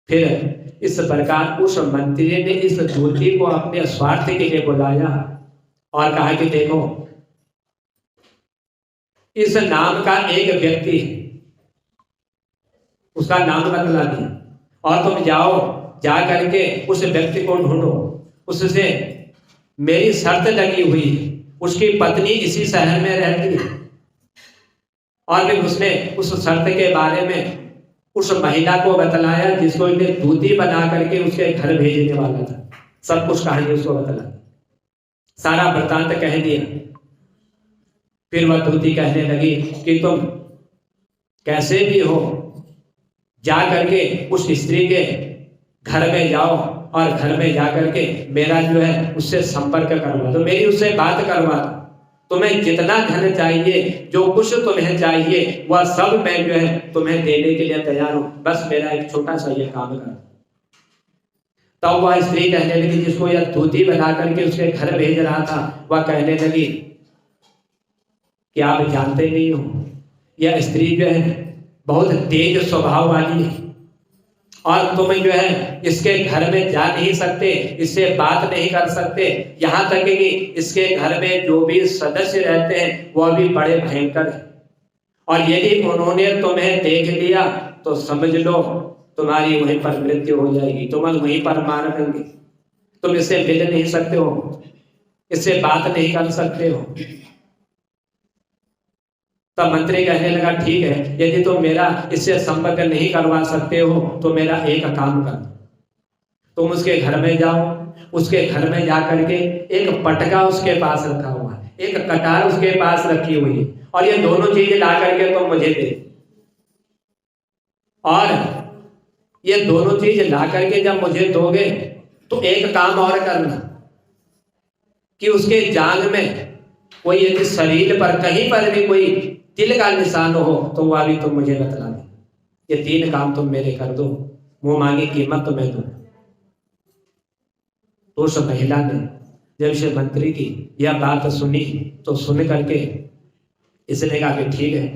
फिर इस प्रकार उस मंत्री ने इस दूती को अपने स्वार्थ के लिए बुलाया और कहा कि देखो, इस नाम का एक व्यक्ति है, उसका नाम बतला दिया और तुम जाओ, जा करके उस व्यक्ति को ढूंढो, उससे मेरी शर्त लगी हुई है, उसकी पत्नी इसी शहर में रहती है। और फिर उसने उस शर्त के बारे में उस महिला को बतलाया जिसको इन्हें दूती बना करके उसके घर भेजने वाला था। सब कुछ कहानी उसको बतला, सारा वृतांत कह दिया। फिर वह दूती कहने लगी कि तुम कैसे भी हो जा करके उस स्त्री के घर में जाओ और घर में जा करके मेरा जो है उससे संपर्क करवा दो, मेरी उससे बात करवा दो। तुम्हें जितना धन चाहिए, जो कुछ तुम्हें चाहिए, वह सब मैं जो है तुम्हें देने के लिए तैयार हूं, बस मेरा एक छोटा सा ये काम कर। तब वह स्त्री कहने लगी, जिसको यह दूती बना करके उसके घर भेज रहा था, वह कहने लगी कि आप जानते नहीं हो, यह स्त्री जो है बहुत तेज स्वभाव वाली है और तुम जो है इसके घर में जा नहीं सकते, इससे बात नहीं कर सकते। यहाँ तक कि इसके घर में जो भी सदस्य रहते हैं वह भी बड़े भयंकर हैं और यदि उन्होंने तुम्हें देख लिया तो समझ लो तुम्हारी वहीं पर मृत्यु हो जाएगी, तुम वहीं पर मार देंगे। तुम इससे मिल नहीं सकते हो, इससे बात नहीं कर सकते हो। तब मंत्री कहने लगा, ठीक है, यदि तुम मेरा इससे संपर्क नहीं करवा सकते हो तो मेरा एक काम कर, तुम उसके घर में जाओ, उसके घर में जा करके एक पटका उसके पास रखा हुआ है, एक कटार उसके पास रखी हुई है और ये दोनों चीजें ला करके तुम मुझे दे। और ये दोनों चीज ला करके जब मुझे दोगे तो एक काम और करना कि उसके जांग में कोई यदि शरीर पर कहीं पर भी कोई तिल का निशान हो तो वह भी तुम मुझे बतला दे। ये 3 काम तुम मेरे कर दो, मुंह मांगी कीमत तुम्हें दो। तो उस महिला ने जब से मंत्री की यह बात सुनी तो सुन करके इसने कहा कि ठीक है,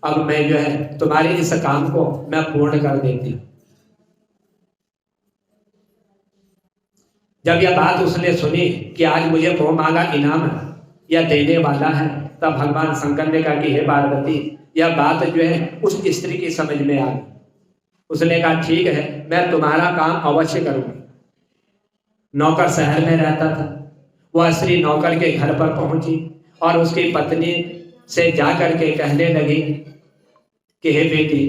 अब मैं जो है तुम्हारे इस काम को मैं पूर्ण कर देती हूँ। जब यह बात उसने सुनी कि आज मुझे मुंह मांगा इनाम यह देने वाला है, तब भगवान शंकर ने कहा कि हे पार्वती, यह बात जो है उस स्त्री की समझ में आ गई। उसने कहा ठीक है, मैं तुम्हारा काम अवश्य करूंगी। नौकर शहर में रहता था, वह स्त्री नौकर के घर पर पहुंची और उसकी पत्नी से जाकर के कहने लगी कि हे बेटी,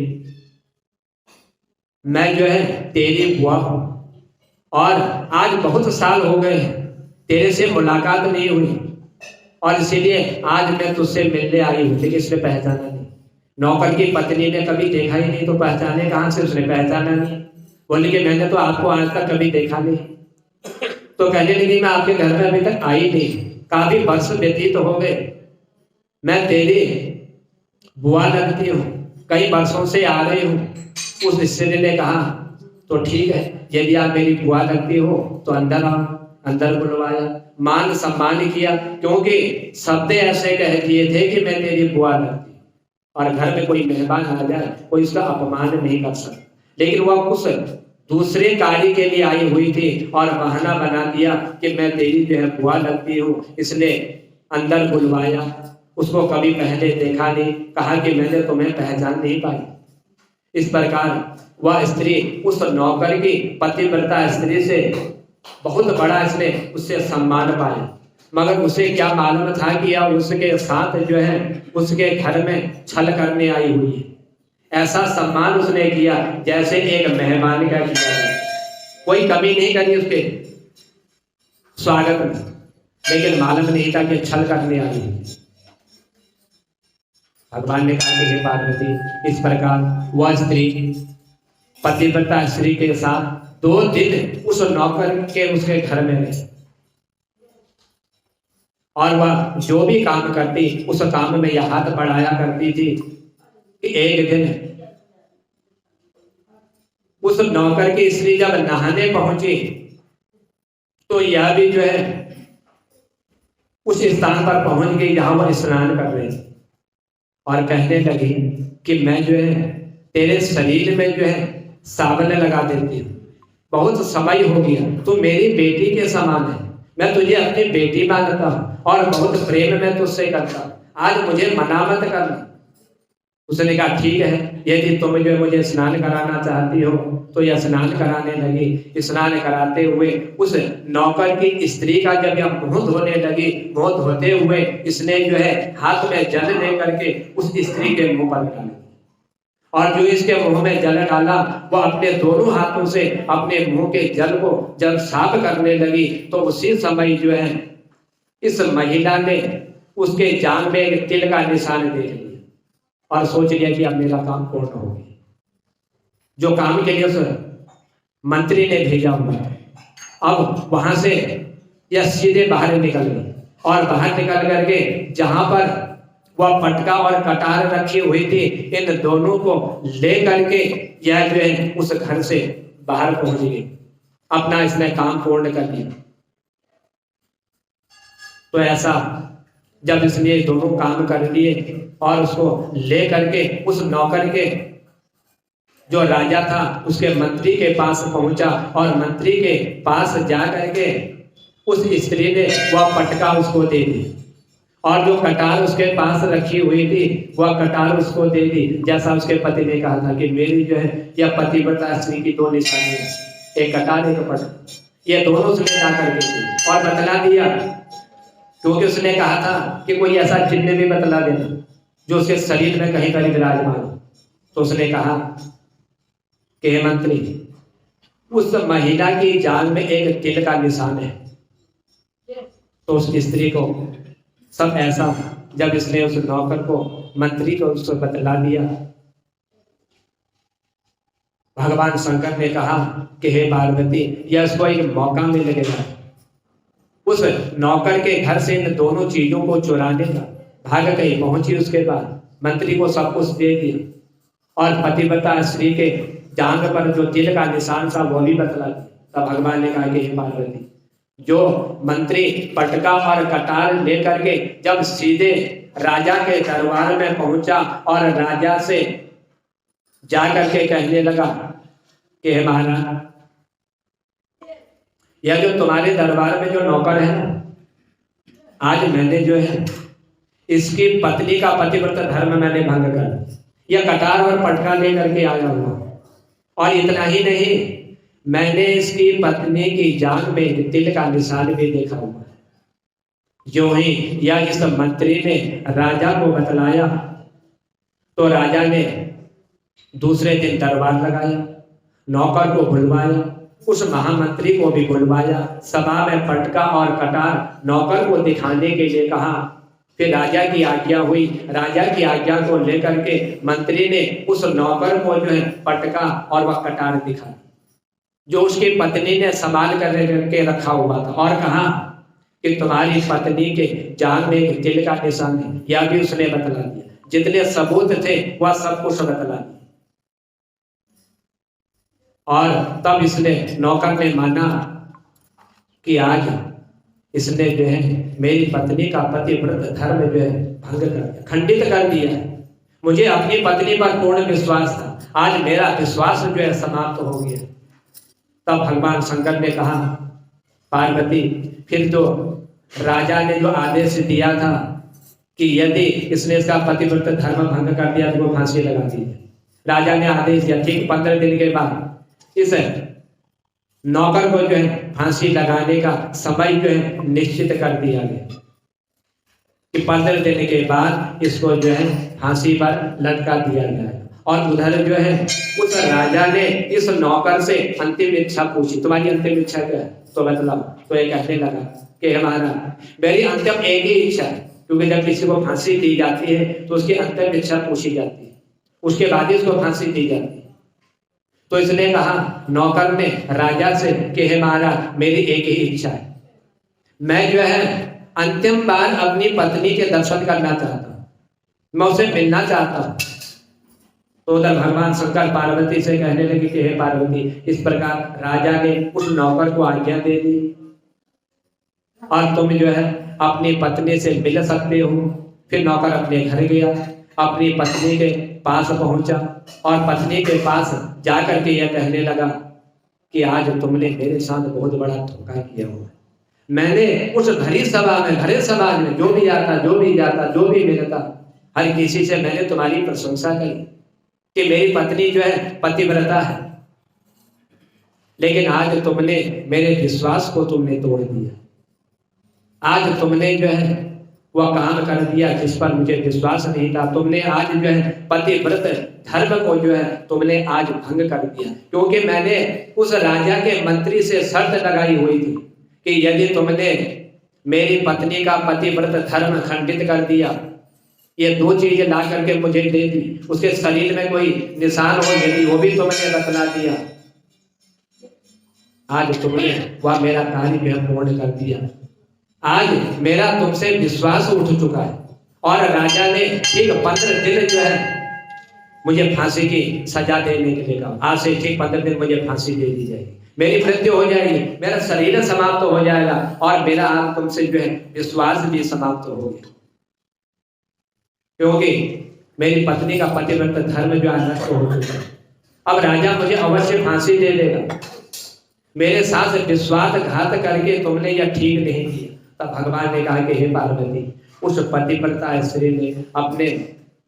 मैं जो है तेरी बुआ हूं और आज बहुत साल हो गए हैं तेरे से मुलाकात नहीं हुई और इसीलिए आज मैं तुझसे मिलने आई हूँ, लेकिन इसने पहचाना नहीं। नौकर की पत्नी ने कभी देखा ही नहीं तो पहचाने कहां से, उसने पहचाना नहीं। बोली कि मैंने तो आपको आज तक कभी देखा नहीं। तो कहने लगी मैं आपके घर में अभी तक आई नहीं, काफी वर्ष व्यतीत हो गए, मैं तेरी बुआ लगती हूँ, कई वर्षों से आ रही हूँ। उस स्त्री ने कहा तो ठीक है, यदि आप मेरी बुआ लगती हो तो अंदर आओ। अंदर बुलवाया, मान सम्मान किया, क्योंकि शब्द ऐसे कह दिए थे कि मैं तेरी बुआ लगती। और घर में कोई मेहमान आ जाए कोई उसका अपमान नहीं कर सकता। लेकिन वह उस दूसरे कार्य के लिए आई हुई थी और बहाना बना दिया कि मैं तेरी जो है बुआ लगती हूँ, इसलिए अंदर बुलवाया। उसको कभी पहले देखा नहीं, कहा कि मैंने तुम्हें पहचान नहीं पाई। इस प्रकार वह स्त्री उस नौकर की पतिव्रता स्त्री से बहुत बड़ा इसने उससे सम्मान पाया, मगर उसे क्या मालूम था कि यह उसके साथ जो है उसके घर में छल करने आई हुई है। ऐसा सम्मान उसने किया जैसे एक मेहमान का किया है, कोई कमी नहीं करी उसके स्वागत में, लेकिन मालूम नहीं था कि छल करने आई है। भगवान ने कहा कि हे पार्वती, इस प्रकार वह स्त्री पतिव्रता स्त्री के साथ 2 दिन उस नौकर के उसके घर में रही और वह जो भी काम करती उस काम में यह हाथ बढ़ाया करती थी कि एक दिन उस नौकर की स्त्री जब नहाने पहुंची तो यह भी जो है उस स्थान पर पहुंच गई जहां वह स्नान कर रही और कहने लगी कि मैं जो है तेरे शरीर में जो है साबुन लगा देती हूँ, बहुत समय हो गया, तू मेरी बेटी के समान है, मैं तुझे अपनी बेटी मानता हूँ और बहुत प्रेम मैं तुझसे करता हूँ, आज मुझे मना मत करना। उसने कहा ठीक है, यदि तुम जो मुझे स्नान कराना चाहती हो तो यह स्नान कराने लगी। स्नान कराते हुए उस नौकर की स्त्री का जब यह मुंह धोने लगी, मुंह धोते हुए इसने जो है हाथ में जल दे करके उस स्त्री के मुंह पर डाला और जो इसके मुंह में जल डाला वह अपने दोनों हाथों से अपने मुंह के जल को जब साफ करने लगी तो उसी समय जो है इस महिला ने उसके जांघ में एक तिल का निशान देख लिया और सोच लिया कि अब मेरा काम पूर्ण हो गया। जो काम के लिए उस मंत्री ने भेजा हुआ था, अब वहां से यह सीधे बाहर निकल गई और बाहर निकल करके जहां पर वह पटका और कटार रखी हुई थी, इन दोनों को ले करके यह जो है उस घर से बाहर पहुंच गई, अपना इसने काम पूर्ण कर लिया। तो ऐसा जब इसने दोनों काम कर लिए और उसको ले करके उस नौकर के जो राजा था उसके मंत्री के पास पहुंचा और मंत्री के पास जा करके उस स्त्री ने वह पटका उसको दे दी और जो कटार उसके पास रखी हुई थी वह कटार उसको दे दी, जैसा उसके पति ने कहा था कि मेरी जो है यह पतिव्रता स्त्री की 2 निशानियां, एक कटार एक पटका, ये दोनों उसने ला करके दी और बतला दिया, क्योंकि उसने कहा था कि कोई ऐसा चिन्ह भी बतला देना जो उसके शरीर में कहीं कहीं विराजमान हो। तो उसने कहा कि हे मंत्री, उस महिला की जान में एक तिल का निशान है। तो उस स्त्री को सब ऐसा जब इसने उस नौकर को मंत्री को उसको बतला दिया, भगवान शंकर ने कहा कि हे पार्वती, यह इसको एक मौका मिल गया उस नौकर के घर से इन दोनों चीजों को चुराने का। भाग गई, पहुंची, उसके बाद मंत्री को सब कुछ दे दिया और पतिव्रता स्त्री के जांघ पर जो तिल का निशान था वो भी बतला दिया। तब भगवान ने कहा कि हे पार्वती, जो मंत्री पटका और कटार लेकर के जब सीधे राजा के दरबार में पहुंचा और राजा से जाकर के कहने लगा कि हे महाराज, यह जो तुम्हारे दरबार में जो नौकर है ना, आज मैंने जो है इसकी पत्नी का पतिव्रत धर्म मैंने भंग कर, यह कटार और पटका लेकर के आया हुआ और इतना ही नहीं, मैंने इसकी पत्नी की जान में तिल का निशान भी देखा हुआ है। जो ही यह इस मंत्री ने राजा को बतलाया तो राजा ने दूसरे दिन दरबार लगाया, नौकर को बुलवाया, उस महामंत्री को भी बुलवाया, सभा में पटका और कटार नौकर को दिखाने के लिए कहा। फिर राजा की आज्ञा हुई, राजा की आज्ञा को लेकर के मंत्री ने उस नौकर को जो है पटका और वह कटार दिखा जो उसकी पत्नी ने संभाल करके रखा हुआ था और कहा कि तुम्हारी पत्नी के जान में एक तिल का निशान है। यह भी उसने बतला दिया, जितने सबूत थे वह सब कुछ बतला दिया। और तब इसने नौकर ने माना कि आज इसने जो है मेरी पत्नी का पतिव्रत धर्म जो है भंग कर दिया, खंडित कर दिया है, मुझे अपनी पत्नी पर पूर्ण विश्वास था, आज मेरा विश्वास जो है समाप्त हो गया। तब भगवान शंकर ने कहा, पार्वती फिर तो राजा ने जो आदेश दिया था कि यदि इसने इसका पतिव्रत धर्म भंग कर दिया तो वो फांसी लगा दी। राजा ने आदेश दिया। ठीक 15 दिन के बाद इस नौकर को जो है फांसी लगाने का समय जो है निश्चित कर दिया गया कि 15 दिन के बाद इसको जो है फांसी पर लटका दिया जाएगा। और उधर जो है उस राजा ने इस नौकर से अंतिम इच्छा पूछी, तुम्हारी अंतिम इच्छा क्या है? तो मतलब तो ये कहने लगा कि हमारा मेरी अंतिम एक ही इच्छा है, क्योंकि जब किसी को फांसी दी जाती है तो उसकी अंतिम इच्छा पूछी जाती है, उसके बाद ही उसको फांसी दी जाती है। तो इसने कहा नौकर ने राजा से कि हमारा मेरी एक ही इच्छा है, मैं जो है अंतिम बार अपनी पत्नी के दर्शन करना चाहता हूँ, मैं उसे मिलना चाहता हूँ। तो उधर भगवान शंकर पार्वती से कहने लगे कि हे पार्वती, इस प्रकार राजा ने उस नौकर को आज्ञा दे दी और तुम जो है अपनी पत्नी से मिल सकते हो। फिर नौकर अपने घर गया, अपनी पत्नी के पास पहुंचा और पत्नी के पास जाकर के यह कहने लगा कि आज तुमने मेरे साथ बहुत बड़ा धोखा किया हुआ है। मैंने उस घड़ी सभा में, घरे समाज में जो भी आता, जो भी जाता, जो भी मिलता, हर किसी से मैंने तुम्हारी प्रशंसा करी कि मेरी पत्नी जो है पतिव्रता है, लेकिन आज तुमने मेरे विश्वास को तुमने तोड़ दिया। आज तुमने जो है वह काम कर दिया जिस पर मुझे विश्वास नहीं था। तुमने आज जो है पतिव्रत धर्म को जो है तुमने आज भंग कर दिया, क्योंकि मैंने उस राजा के मंत्री से शर्त लगाई हुई थी कि यदि तुमने मेरी पत्नी का पतिव्रत धर्म खंडित कर दिया, ये 2 चीजें ला करके मुझे दे दी, उसके शरीर में कोई निशान हो यदि वो भी तुमने बतला दिया, आज तुमने वह मेरा कार्य जो है पूर्ण कर दिया। आज मेरा तुमसे विश्वास उठ चुका है और राजा ने ठीक 15 दिन जो है मुझे फांसी की सजा देने के लिए कहा। आज से ठीक 15 दिन मुझे फांसी दे दी जाएगी, मेरी मृत्यु हो जाएगी, मेरा शरीर समाप्त हो जाएगा और मेरा आज तुमसे जो है विश्वास भी समाप्त हो गया, क्योंकि मेरी पत्नी का पतिव्रत धर्म जो है नष्ट हो चुका है। अब राजा मुझे अवश्य फांसी दे देगा। मेरे साथ विश्वासघात करके तुमने यह ठीक नहीं किया। तब भगवान ने कहा कि हे पार्वती, उस पतिव्रता स्त्री ने अपने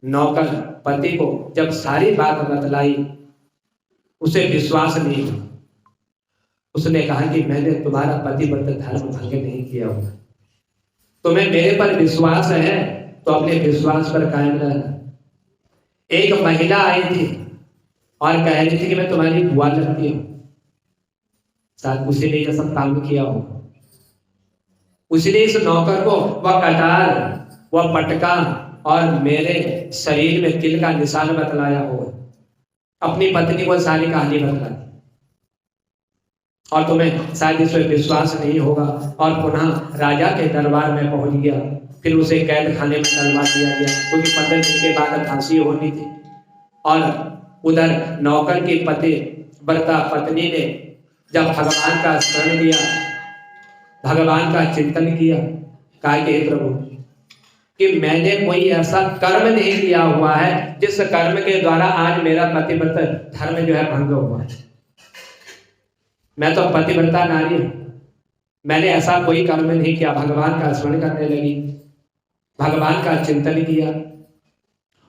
नौकर पति को जब सारी बात बतलाई, उसे विश्वास नहीं था। उसने कहा कि मैंने तुम्हारा पतिव्रत धर्म भंग नहीं किया होगा, तुम्हें मेरे पर विश्वास है तो अपने विश्वास पर कायम रहना। एक महिला आई थी और कह रही थी कि मैं तुम्हारी बुआ लगती हूँ, शायद उसी ने यह सब काम किया हो। उसने इस नौकर को वह कटार, वह पटका और मेरे शरीर में तिल का निशान बतलाया हो। अपनी पत्नी को सारी कहानी बतला दी और तुम्हें शायद इस पर विश्वास नहीं होगा और पुनः राजा के दरबार में पहुंच गया। फिर उसे कैद खाने में डलवा दिया गया, क्योंकि 15 दिन के बाद फांसी होनी थी। और उधर नौकर की पतिव्रता पत्नी ने जब भगवान का स्मरण किया, भगवान का चिंतन किया, कहा कि हे प्रभु कि मैंने कोई ऐसा कर्म नहीं किया हुआ है जिस कर्म के द्वारा आज मेरा पतिव्रत धर्म जो है भंग हुआ है। मैं तो पतिव्रता नारी हूं, मैंने ऐसा कोई कर्म नहीं किया। भगवान का स्मरण करने लगी, भगवान का चिंतन किया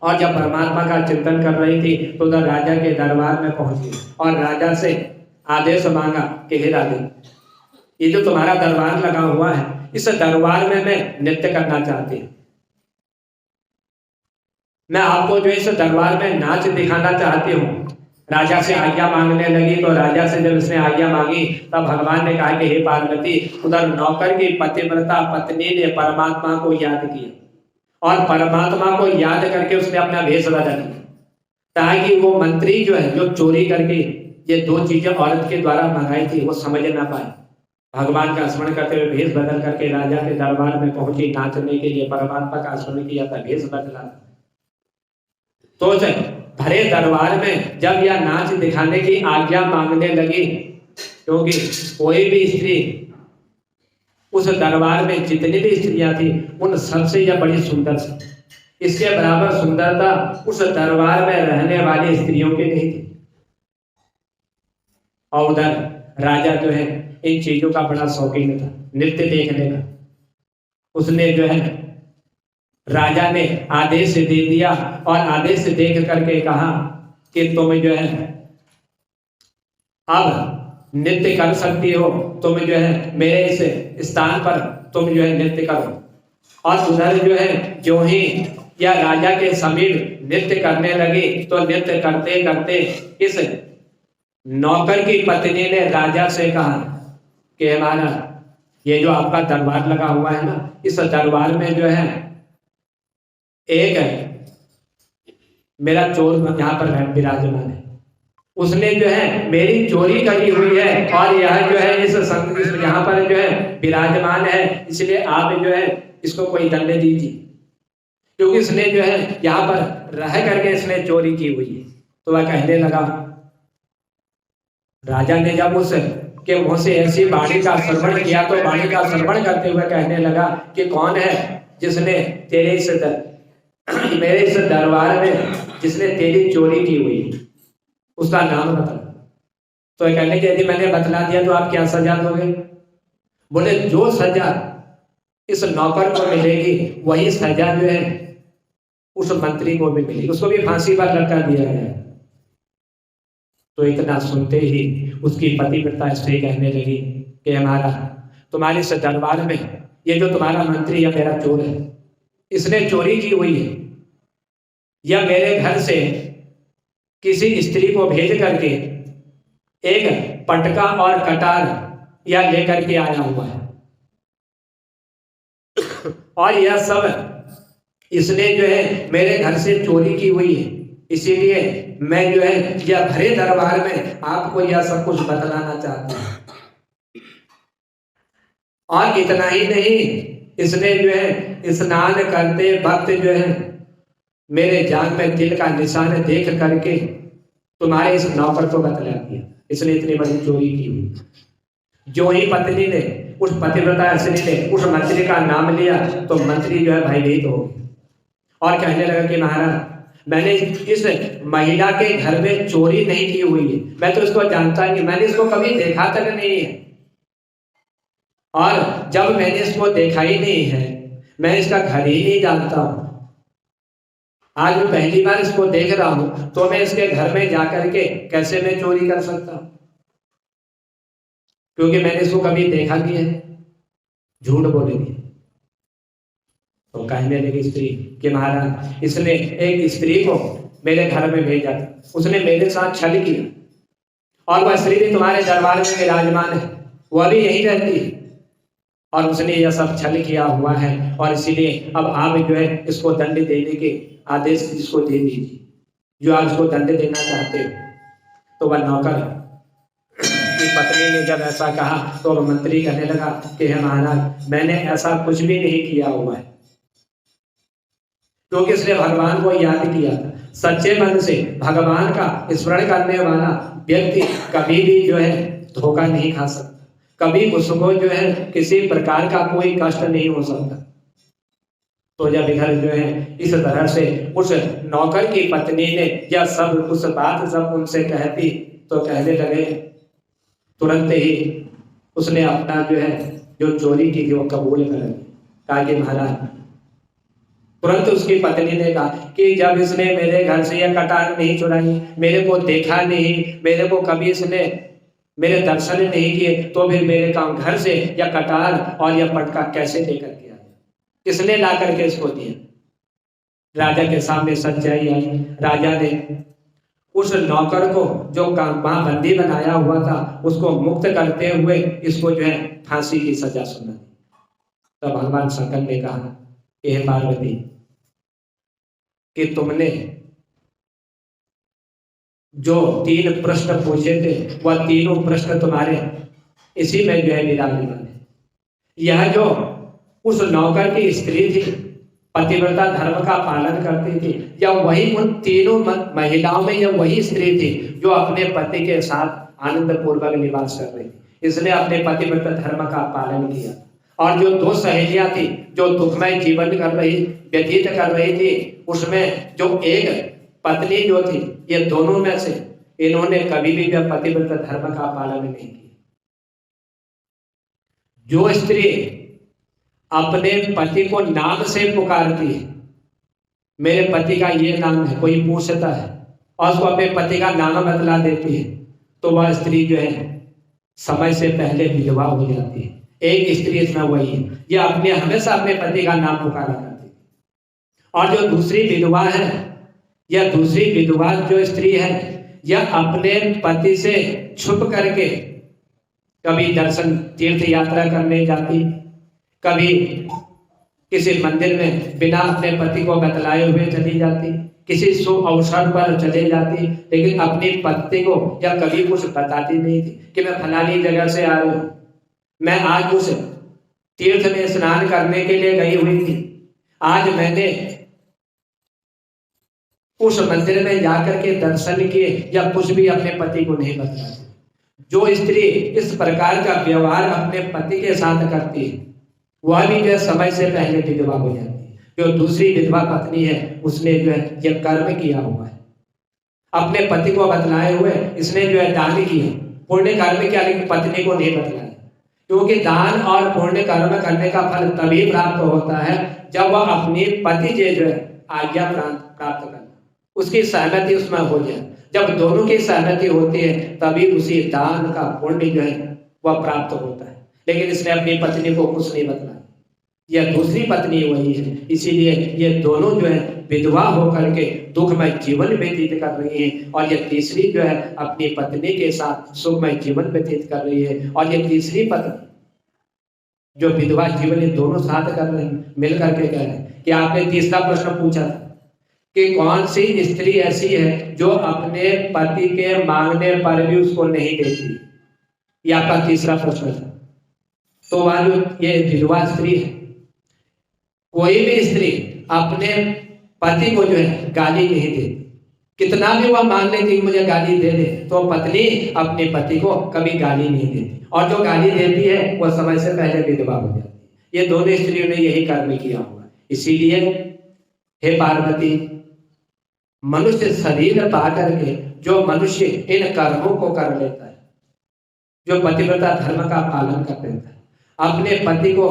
और जब परमात्मा का चिंतन कर रही थी तो उधर राजा के दरबार में पहुंची और राजा से आदेश मांगा कि हे राजा, ये जो तुम्हारा दरबार लगा हुआ है, इस दरबार में मैं नृत्य करना चाहती हूँ। मैं आपको जो इस दरबार में नाच दिखाना चाहती हूँ। राजा से आज्ञा मांगने लगी तो राजा से जब उसने आज्ञा मांगी तब भगवान ने कहा कि हे पार्वती, उधर नौकर की पतिव्रता पत्नी ने परमात्मा को याद किया और परमात्मा को याद करके उसने अपना भेष बदल लिया, ताकि वो मंत्री जो है, जो चोरी करके ये 2 चीजें औरत के द्वारा मंगाई थी, वो समझ ना पाए। भगवान का स्मरण करते हुए भेष बदल करके राजा के दरबार में पहुंची नाचने के लिए। परमात्मा का स्मरण किया था, भेष बदला। तो भरे दरबार में जब यह नाच दिखाने की आज्ञा मांगने लगी, क्योंकि कोई भी स्त्री उस दरबार में जितनी भी स्त्रियां थी उन सबसे यह बड़ी सुंदर थी, इसके बराबर सुंदरता उस दरबार में रहने वाली स्त्रियों की नहीं थी। और उधर राजा जो है इन चीजों का बड़ा शौकीन था, नृत्य देखने का। उसने जो है राजा ने आदेश दे दिया और आदेश देख करके कहा कि तुम जो है अब नृत्य कर सकती हो, तुम जो है मेरे इस स्थान पर तुम जो है नृत्य करो। और उधर जो है जो ही या राजा के समीप नृत्य करने लगी तो नृत्य करते करते इस नौकर की पत्नी ने राजा से कहा कि हमारा ये जो आपका दरबार लगा हुआ है ना, इस दरबार में जो है एक मेरा चोर यहाँ पर विराजमान है, उसने जो है मेरी चोरी करी हुई है और यह जो है इस यहाँ पर जो है विराजमान है, इसलिए आप जो है इसको कोई दंड दीजिए, क्योंकि इसने जो है यहाँ पर रह करके इसने चोरी की हुई है। तो वह कहने लगा, राजा ने जब उस के मुंह से ऐसी वाणी का श्रवण किया तो वाणी का श्रवण करते हुए कहने लगा कि कौन है जिसने तेरे इस मेरे इस दरबार में जिसने तेरी चोरी की हुई, उसका नाम बता। तो कहने के यदि मैंने बतला दिया तो आप क्या सजा दोगे? बोले जो सजा इस नौकर को मिलेगी वही सजा जो है उस मंत्री को भी मिलेगी, उसको भी फांसी पर लटका दिया गया। तो इतना सुनते ही उसकी पतिव्रता स्त्री कहने लगी कि हमारा तुम्हारे इस दरबार में ये जो तुम्हारा मंत्री या मेरा चोर है, इसने चोरी की हुई है, या मेरे घर से किसी स्त्री को भेज करके एक पटका और कटार या लेकर के आया हुआ है, और यह सब इसने जो है मेरे घर से चोरी की हुई है, इसीलिए मैं जो है यह भरे दरबार में आपको यह सब कुछ बतलाना चाहता हूं। और इतना ही नहीं, इसने जो है स्नान करते वक्त जो है मेरे जान में तिल का निशान देख करके तुम्हारे इस नौकर को बतला दिया, इसने इतनी बड़ी चोरी की हुई। जो ही पत्नी ने उस पतिव्रता स्त्री ने उस मंत्री का नाम लिया तो मंत्री जो है भयभीत हो गया और कहने लगा कि महाराज मैंने इस महिला के घर में चोरी नहीं की हुई है, मैं तो इसको जानता नहीं, मैंने इसको कभी देखा तक नहीं है, और जब मैंने इसको देखा ही नहीं है मैं इसका घर ही नहीं जानता हूं। आज मैं पहली बार इसको देख रहा हूं तो मैं इसके घर में जाकर के कैसे मैं चोरी कर सकता हूं, क्योंकि मैंने इसको कभी देखा नहीं है, झूठ बोलेगी। तो कहने लगी स्त्री कि महाराज इसने एक स्त्री को मेरे घर में भेजा था, उसने मेरे साथ छल किया, और वह स्त्री भी तुम्हारे दरबार में विराजमान है, वह भी यही रहती है, और उसने यह सब छल किया हुआ है, और इसीलिए अब आप जो है इसको दंड देने के आदेश इसको दे दीजिए, जो आप इसको दंड देना चाहते हो। तो वह नौकर की पत्नी ने जब ऐसा कहा तो मंत्री कहने लगा कि हे महाराज मैंने ऐसा कुछ भी नहीं किया हुआ है, क्योंकि इसने भगवान को याद किया था। सच्चे मन से भगवान का स्मरण करने वाला व्यक्ति कभी भी जो है धोखा नहीं खा सकता, कभी उसको जो है किसी प्रकार का कोई कष्ट नहीं हो सकता। तो जब इधर जो है इस तरह से उस नौकर की पत्नी ने यह सब उस बात सब उनसे कहती तो कहने लगे, तुरंत ही उसने अपना जो है जो चोरी की वो कबूल कर ली। कहा कि महाराज, तुरंत उसकी पत्नी ने कहा कि जब इसने मेरे घर से यह कटार नहीं चुराई, मेरे को देखा नहीं, मेरे को कभी इसने मेरे दर्शन नहीं किए, तो फिर मेरे काम घर से या कटार और यह पटका कैसे लेकर के आया, किसने ला करके इसको दिया। राजा के सामने सच्चाई आई। राजा ने उस नौकर को जो वहां बंदी बनाया हुआ था उसको मुक्त करते हुए इसको जो है फांसी की सजा सुना। तब भगवान शंकर ने कहा, हे पार्वती, कि तुमने जो 3 प्रश्न पूछे थे वह तीनों प्रश्न तुम्हारे इसी में जो है विराजमान है। यह जो उस नौकर की स्त्री थी, पतिव्रता धर्म का पालन करती थी, या वही उन तीनों महिलाओं में यह वही स्त्री थी जो अपने पति के साथ आनंद पूर्वक निवास कर रही थी, इसने अपने पतिव्रता धर्म का पालन किया। और जो 2 सहेलियां थी जो दुखमय जीवन कर रही व्यतीत कर रही थी, उसमें जो एक पत्नी जो थी, ये दोनों में से इन्होंने कभी भी पतिव्रता धर्म का पालन नहीं किया। जो स्त्री अपने पति को नाम से पुकारती है, मेरे पति का ये नाम है, कोई पूछता है और उसको अपने पति का नाम बतला देती है, तो वह स्त्री जो है समय से पहले विधवा हो जाती है। एक स्त्री इसमें वही है, ये अपने हमेशा अपने पति का नाम पुकारा करती है। और जो दूसरी विधवा है, यह दूसरी विधवा जो स्त्री है, यह अपने पति से छुप करके कभी दर्शन तीर्थ यात्रा करने जाती, कभी किसी मंदिर में बिना अपने पति को बतलाए हुए चली जाती, किसी शुभ अवसर पर चले जाती, लेकिन अपनी पत्नी को या कभी कुछ बताती नहीं थी कि मैं फलानी जगह से आ रही हूं, मैं आज उस तीर्थ में स्नान करने के लिए गई हुई थी, आज मैंने उस मंदिर में जाकर के दर्शन किए, या कुछ भी अपने पति को नहीं बताया। जो स्त्री इस प्रकार का व्यवहार अपने पति के साथ करती है, वह भी जो है समय से पहले विधवा हो जाती है। जो दूसरी विधवा पत्नी है, उसने जो है यह कर्म किया हुआ है, अपने पति को बतलाए हुए इसने जो है दान किया, पुण्य कर्म किया, लेकिन पत्नी को नहीं बतलाया। क्योंकि दान और पुण्य कर्म करने का फल तभी प्राप्त होता है जब वह अपनी पति से जो है आज्ञा प्राप्त करना, उसकी सहमति उसमें हो जाए। जब दोनों की सहमति होती है तभी उसी दान का पुण्य जो है वह प्राप्त होता है। लेकिन इसने अपनी पत्नी को कुछ नहीं बतलाया, यह दूसरी पत्नी वही है, इसीलिए ये दोनों जो है विधवा होकर के दुखमय जीवन व्यतीत कर रही है, और ये तीसरी जो है अपनी पत्नी के साथ सुखमय जीवन व्यतीत कर रही है। और ये तीसरी पत्नी जो विधवा जीवन, ये दोनों साथ कर रहे हैं, मिल करके कह रहे हैं कि आपने तीसरा प्रश्न पूछा था कि कौन सी स्त्री ऐसी है जो अपने पति के मांगने पर भी उसको नहीं देती, ये आपका तीसरा प्रश्न था। तो वह जो ये विधवा स्त्री है, कोई भी स्त्री अपने पति को जो है गाली नहीं देती, कितना भी वह मान लेती कि मुझे गाली दे दे, तो पत्नी अपने पति को कभी गाली नहीं देती, और जो गाली देती है वह समय से पहले विधवा हो जाती है। ये दोनों स्त्रियों ने यही कर्म किया हुआ। इसीलिए हे पार्वती, मनुष्य शरीर पा करके जो मनुष्य इन कर्मों को कर लेता है, जो पतिव्रता धर्म का पालन कर लेता है, अपने पति को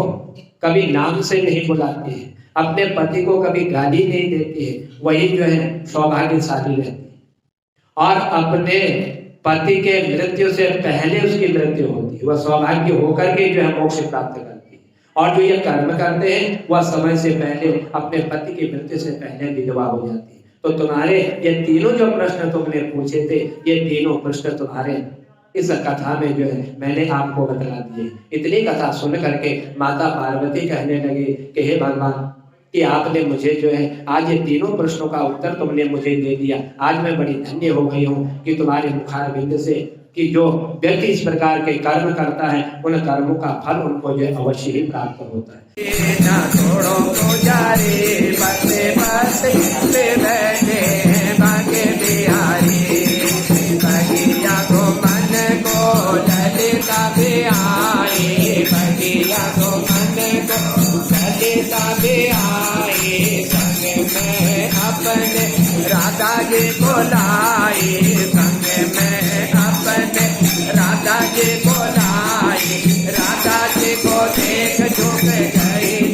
कभी नाम से नहीं बुलाती है, अपने पति को कभी गाली नहीं देती है, वही जो है सौभाग्यशाली रहती है। और अपने पति के मृत्यु से पहले उसकी मृत्यु होती है, वह सौभाग्य होकर के जो है मोक्ष प्राप्त करती है। और जो ये कर्म करते हैं वह समय से पहले अपने पति की मृत्यु से पहले विधवा हो जाती है। तो तुम्हारे ये तीनों जो प्रश्न तुमने पूछे थे, ये तीनों प्रश्न तुम्हारे इस कथा में जो है मैंने आपको बतला दिए। इतनी कथा सुन करके माता पार्वती कहने लगी कि हे भगवान, कि आपने मुझे जो है आज ये तीनों प्रश्नों का उत्तर तुमने मुझे दे दिया। आज मैं बड़ी धन्य हो गई हूँ कि तुम्हारे मुखारविंद से, कि जो व्यक्ति इस प्रकार के कर्म करता है उन कर्मों का फल उनको जो अवश्य ही प्राप्त होता है। राधा जी को लाई संग में अपने, राधा जी को लाई, राधा जी को देख झुक गई।